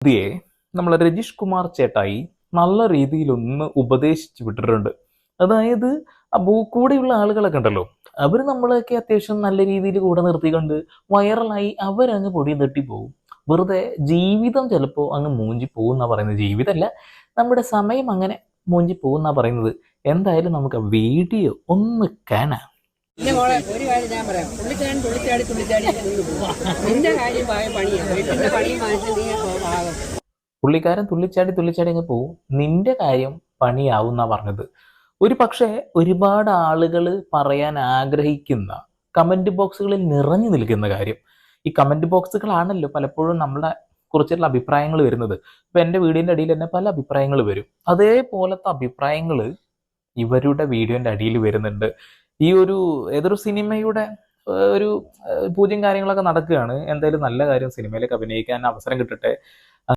വ്യക്തിയെ നമ്മളെ രജീഷ് കുമാർ ചേട്ടായി നല്ല രീതിയിൽ ഒന്ന് ഉപദേശിച്ചു വിട്ടിട്ടുണ്ട്. അതായത് കൂടെയുള്ള ആളുകളൊക്കെ ഉണ്ടല്ലോ, അവർ നമ്മളെയൊക്കെ അത്യാവശ്യം നല്ല രീതിയിൽ കൂടെ നിർത്തിക്കൊണ്ട് വൈറലായി അവരങ്ങ് പൊടി തട്ടി പോകും. വെറുതെ ജീവിതം ചിലപ്പോൾ അങ്ങ് മൂഞ്ചി പോകും എന്നാ പറയുന്നത്. ജീവിതമല്ല, നമ്മുടെ സമയം അങ്ങനെ മൂഞ്ചി പോകും എന്നാ പറയുന്നത്. എന്തായാലും നമുക്ക് വീഡിയോ ഒന്ന് കാണാം. എന്റെ മോളെ ഒരു കാര്യം ഞാൻ പറയാം, തുള്ളിച്ചാടി നിന്റെ കാര്യം പണിയാണ്, വീട്ടിന്റെ പണിയും വാങ്ങിച്ച് നീ ആകും. പുള്ളിക്കാരൻ തുള്ളിച്ചാടി അങ്ങ് പോവും, നിന്റെ കാര്യം പണിയാവും എന്നാ പറഞ്ഞത്. ഒരു പക്ഷേ ഒരുപാട് ആളുകൾ പറയാൻ ആഗ്രഹിക്കുന്ന കമന്റ് ബോക്സുകളിൽ നിറഞ്ഞു നിൽക്കുന്ന കാര്യം, ഈ കമന്റ് ബോക്സുകളാണല്ലോ പലപ്പോഴും നമ്മളെ കുറിച്ചുള്ള അഭിപ്രായങ്ങൾ വരുന്നത്. ഇപ്പൊ എൻ്റെ വീഡിയോന്റെ അടിയിൽ തന്നെ പല അഭിപ്രായങ്ങൾ വരും. അതേപോലത്തെ അഭിപ്രായങ്ങൾ ഇവരുടെ വീഡിയോന്റെ അടിയിൽ വരുന്നുണ്ട്. ഈ ഏതൊരു സിനിമയുടെ ഒരു പൂജയും കാര്യങ്ങളൊക്കെ നടക്കുകയാണ്. എന്തായാലും നല്ല കാര്യം, സിനിമയിലേക്ക് അഭിനയിക്കാൻ അവസരം കിട്ടട്ടെ.